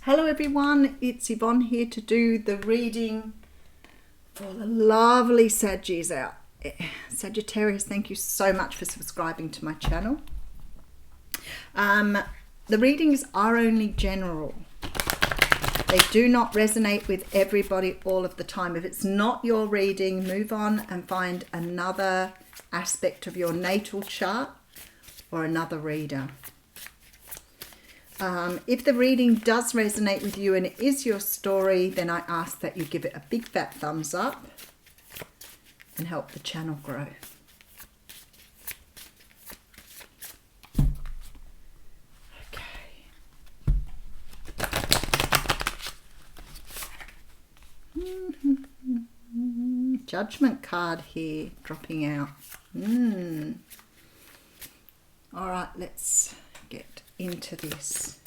Hello everyone, it's Yvonne here to do the reading for the lovely Saggies out. Sagittarius, thank you so much for subscribing to my channel. The readings are only general. They do not resonate with everybody all of the time. If it's not your reading, move on and find another aspect of your natal chart or another reader. If the reading does resonate with you and it is your story, then I ask that you give it a big fat thumbs up and help the channel grow. Okay. Judgment card here dropping out. All right, let's get into this.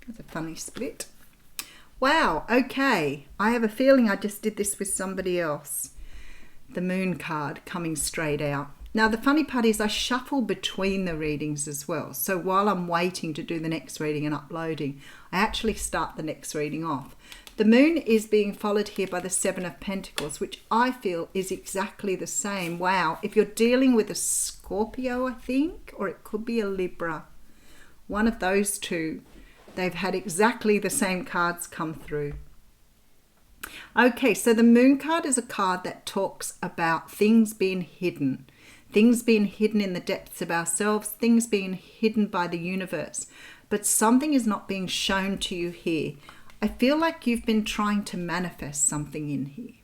That's a funny split. Wow, okay. I have a feeling I just did this with somebody else. The moon card coming straight out. Now the funny part is I shuffle between the readings as well. So while I'm waiting to do the next reading and uploading, I actually start the next reading off. The moon is being followed here by the Seven of Pentacles, which I feel is exactly the same. Wow, if you're dealing with a Scorpio, I think, or it could be a Libra, one of those two, they've had exactly the same cards come through. Okay, so the moon card is a card that talks about things being hidden in the depths of ourselves, things being hidden by the universe, but something is not being shown to you here. I feel like you've been trying to manifest something in here.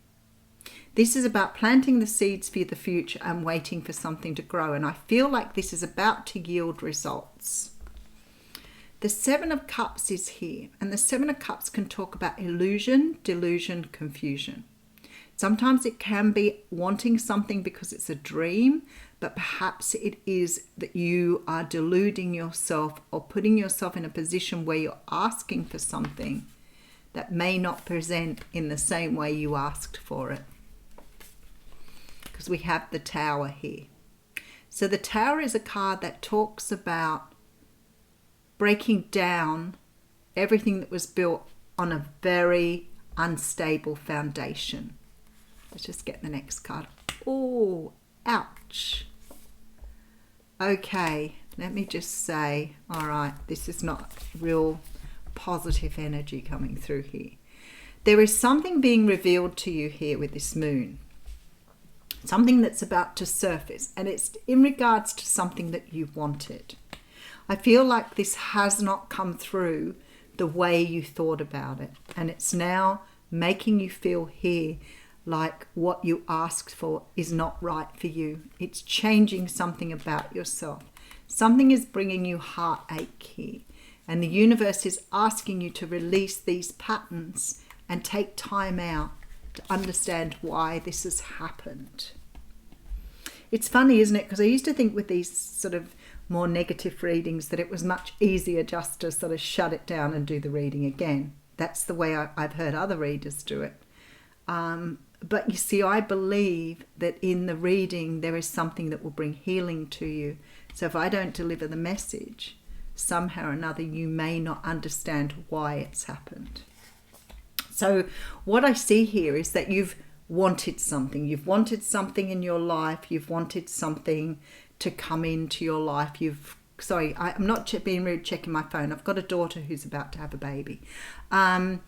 This is about planting the seeds for the future and waiting for something to grow. And I feel like this is about to yield results. The Seven of Cups is here. And the Seven of Cups can talk about illusion, delusion, confusion. Sometimes it can be wanting something because it's a dream, but perhaps it is that you are deluding yourself or putting yourself in a position where you're asking for something that may not present in the same way you asked for it. Because we have the Tower here. So the Tower is a card that talks about breaking down everything that was built on a very unstable foundation. Let's just get the next card. Oh, ouch. Okay, let me just say, all right, this is not real positive energy coming through here. There is something being revealed to you here with this moon. Something that's about to surface, and it's in regards to something that you wanted. I feel like this has not come through the way you thought about it, and it's now making you feel here like what you asked for is not right for you. It's changing something about yourself. Something is bringing you heartache here. And the universe is asking you to release these patterns and take time out to understand why this has happened. It's funny, isn't it? Because I used to think with these sort of more negative readings that it was much easier just to sort of shut it down and do the reading again. That's the way I've heard other readers do it. But you see, I believe that in the reading there is something that will bring healing to you. So if I don't deliver the message, somehow or another you may not understand why it's happened. So what I see here is that you've wanted something. You've wanted something in your life. You've wanted something to come into your life. Sorry, I'm not being rude, checking my phone. I've got a daughter who's about to have a baby. There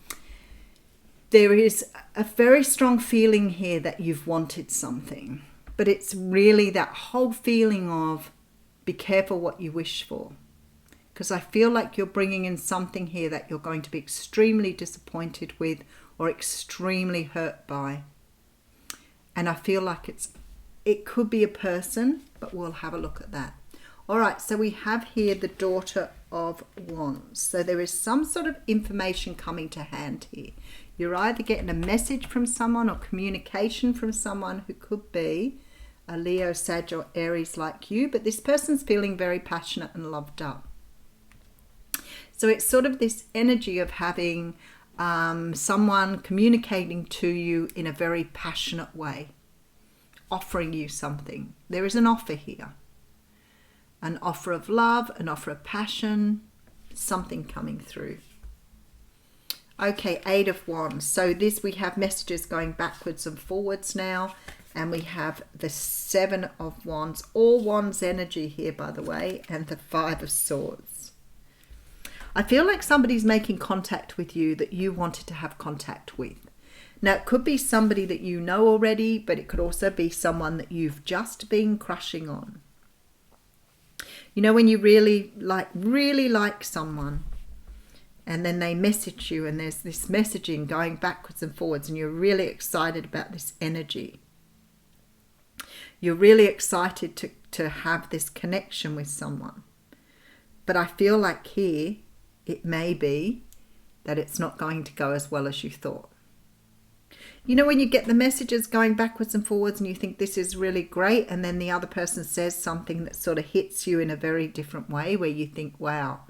is a very strong feeling here that you've wanted something, but it's really that whole feeling of be careful what you wish for. Because I feel like you're bringing in something here that you're going to be extremely disappointed with or extremely hurt by. And I feel like it could be a person, but we'll have a look at that. All right, so we have here the Daughter of Wands. So there is some sort of information coming to hand here. You're either getting a message from someone or communication from someone who could be a Leo, Sag, or Aries like you, but this person's feeling very passionate and loved up. So it's sort of this energy of having someone communicating to you in a very passionate way, offering you something. There is an offer here. An offer of love, an offer of passion, something coming through. Okay, 8 of Wands. So this, we have messages going backwards and forwards now. And we have the 7 of Wands. All Wands energy here, by the way. And the 5 of Swords. I feel like somebody's making contact with you that you wanted to have contact with. Now, it could be somebody that you know already, but it could also be someone that you've just been crushing on. You know, when you really like someone, and then they message you, and there's this messaging going backwards and forwards, and you're really excited about this energy. You're really excited to have this connection with someone. But I feel like here, it may be that it's not going to go as well as you thought. You know, when you get the messages going backwards and forwards and you think this is really great, and then the other person says something that sort of hits you in a very different way, where you think, wow,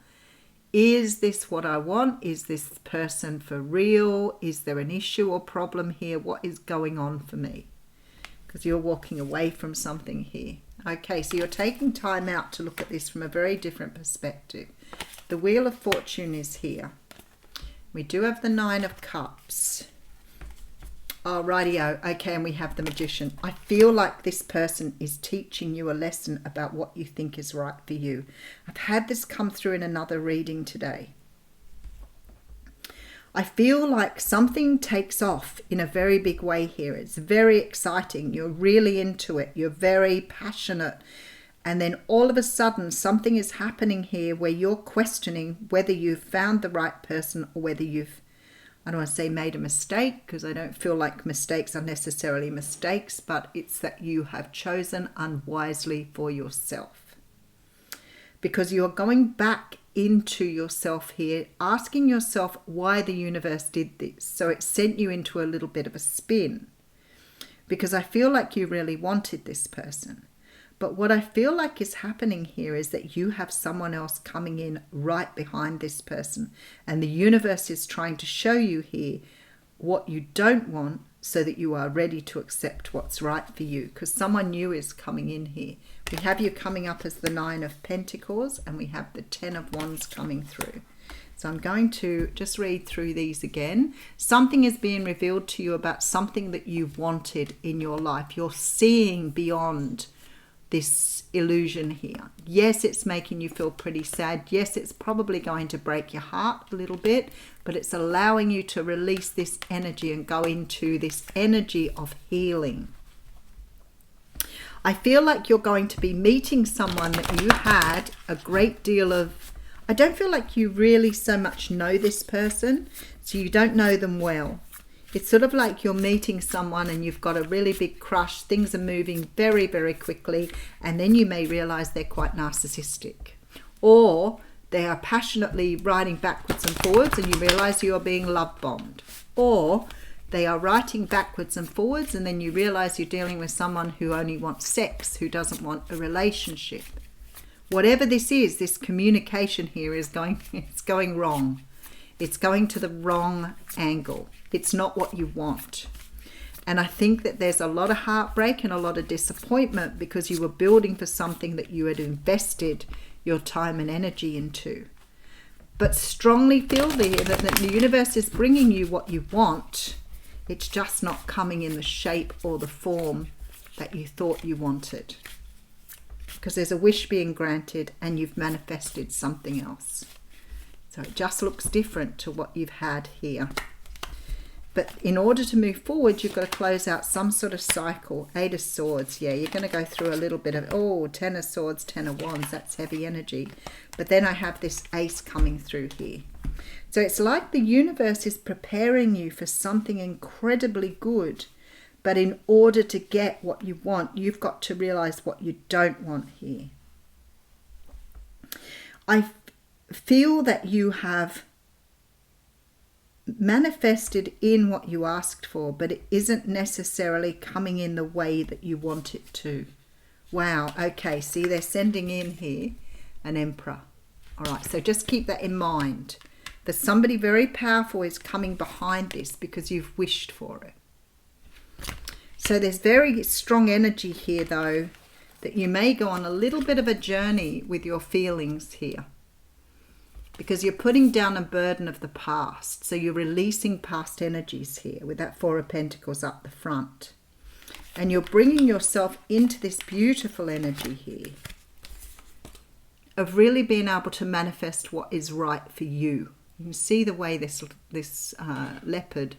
is this what I want? Is this person for real? Is there an issue or problem here? What is going on for me? Because you're walking away from something here. Okay, so you're taking time out to look at this from a very different perspective. The Wheel of Fortune is here. We do have the 9 of Cups. Oh, rightio. Okay, and we have the Magician. I feel like this person is teaching you a lesson about what you think is right for you. I've had this come through in another reading today. I feel like something takes off in a very big way here. It's very exciting. You're really into it. You're very passionate. And then all of a sudden, something is happening here where you're questioning whether you've found the right person or whether you've, I don't want to say made a mistake, because I don't feel like mistakes are necessarily mistakes, but it's that you have chosen unwisely for yourself. Because you're going back into yourself here, asking yourself why the universe did this. So it sent you into a little bit of a spin, because I feel like you really wanted this person. But what I feel like is happening here is that you have someone else coming in right behind this person. And the universe is trying to show you here what you don't want so that you are ready to accept what's right for you. Because someone new is coming in here. We have you coming up as the 9 of Pentacles, and we have the 10 of Wands coming through. So I'm going to just read through these again. Something is being revealed to you about something that you've wanted in your life. You're seeing beyond this illusion here. Yes, it's making you feel pretty sad. Yes, it's probably going to break your heart a little bit, but it's allowing you to release this energy and go into this energy of healing. I feel like you're going to be meeting someone that you had a great deal of, I don't feel like you really so much know this person, so you don't know them well. It's sort of like you're meeting someone and you've got a really big crush. Things are moving very, very quickly. And then you may realize they're quite narcissistic. Or they are passionately riding backwards and forwards and you realize you are being love bombed. Or they are writing backwards and forwards and then you realize you're dealing with someone who only wants sex, who doesn't want a relationship. Whatever this is, this communication here is going wrong. It's going to the wrong angle. It's not what you want. And I think that there's a lot of heartbreak and a lot of disappointment because you were building for something that you had invested your time and energy into. But strongly feel that the universe is bringing you what you want. It's just not coming in the shape or the form that you thought you wanted. Because there's a wish being granted and you've manifested something else. So it just looks different to what you've had here. But in order to move forward, you've got to close out some sort of cycle. 8 of Swords, yeah, you're going to go through a little bit of, 10 of Swords, 10 of Wands, that's heavy energy. But then I have this Ace coming through here. So it's like the universe is preparing you for something incredibly good. But in order to get what you want, you've got to realize what you don't want here. I feel that you have manifested in what you asked for, but it isn't necessarily coming in the way that you want it to. Wow, okay, see, they're sending in here an Emperor. All right, so just keep that in mind. That somebody very powerful is coming behind this because you've wished for it. So there's very strong energy here, though, that you may go on a little bit of a journey with your feelings here. because you're putting down a burden of the past. So you're releasing past energies here with that Four of Pentacles up the front. And you're bringing yourself into this beautiful energy here of really being able to manifest what is right for you. You can see the way this leopard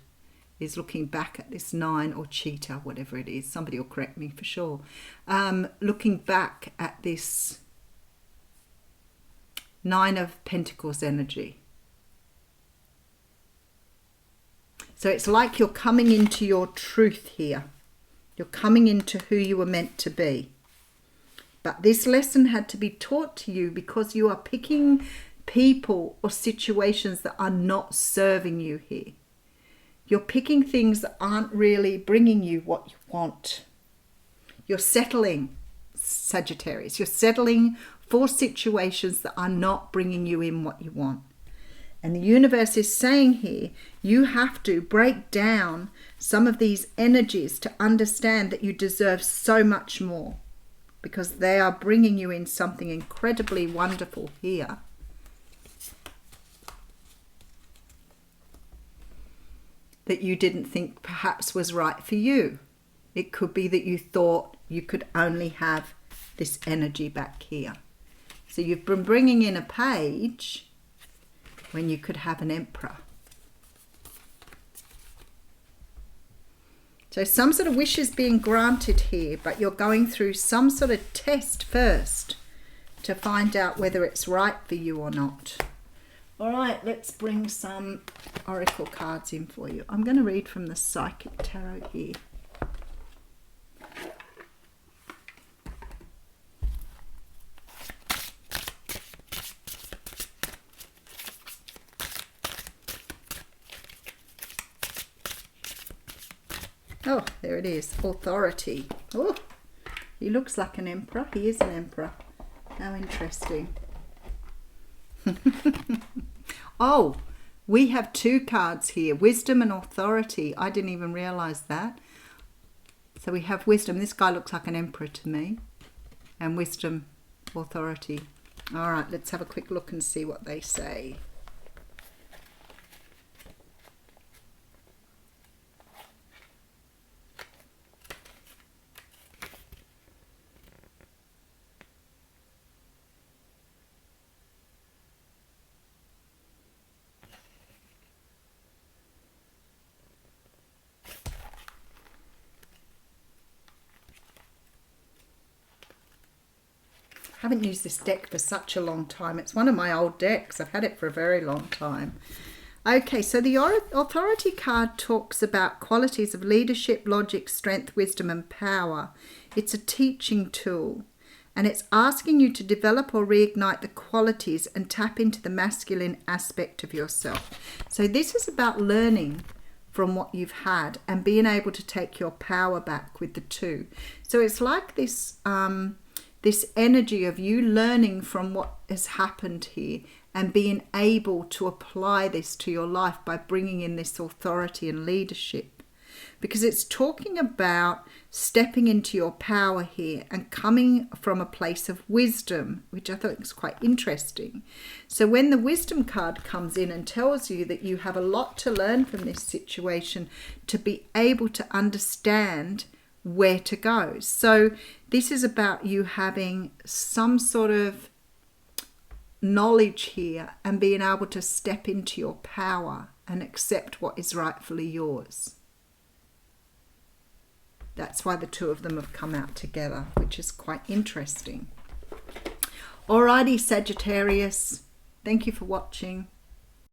is looking back at this 9, or cheetah, whatever it is. Somebody will correct me for sure. Looking back at this 9 of Pentacles energy. So it's like you're coming into your truth here. You're coming into who you were meant to be. But this lesson had to be taught to you because you are picking people or situations that are not serving you here. You're picking things that aren't really bringing you what you want. You're settling, Sagittarius. You're settling for situations that are not bringing you in what you want. And the universe is saying here, you have to break down some of these energies to understand that you deserve so much more, because they are bringing you in something incredibly wonderful here. That you didn't think perhaps was right for you. It could be that you thought you could only have this energy back here. So you've been bringing in a page when you could have an emperor. So some sort of wish is being granted here, but you're going through some sort of test first to find out whether it's right for you or not. All right, let's bring some oracle cards in for you. I'm going to read from the Psychic Tarot here. Oh, there it is. Authority. Oh, he looks like an emperor. He is an emperor. How interesting. Oh, we have 2 cards here. Wisdom and authority. I didn't even realize that. So we have wisdom. This guy looks like an emperor to me. And wisdom, authority. All right, let's have a quick look and see what they say. I haven't used this deck for such a long time. It's one of my old decks. I've had it for a very long time. Okay, so the authority card talks about qualities of leadership, logic, strength, wisdom, and power. It's a teaching tool, and it's asking you to develop or reignite the qualities and tap into the masculine aspect of yourself. So this is about learning from what you've had and being able to take your power back with the 2. So it's like this this energy of you learning from what has happened here and being able to apply this to your life by bringing in this authority and leadership. Because it's talking about stepping into your power here and coming from a place of wisdom, which I thought was quite interesting. So when the wisdom card comes in and tells you that you have a lot to learn from this situation to be able to understand where to go. So this is about you having some sort of knowledge here and being able to step into your power and accept what is rightfully yours. That's why the 2 of them have come out together, which is quite interesting. Alrighty, Sagittarius. Thank you for watching.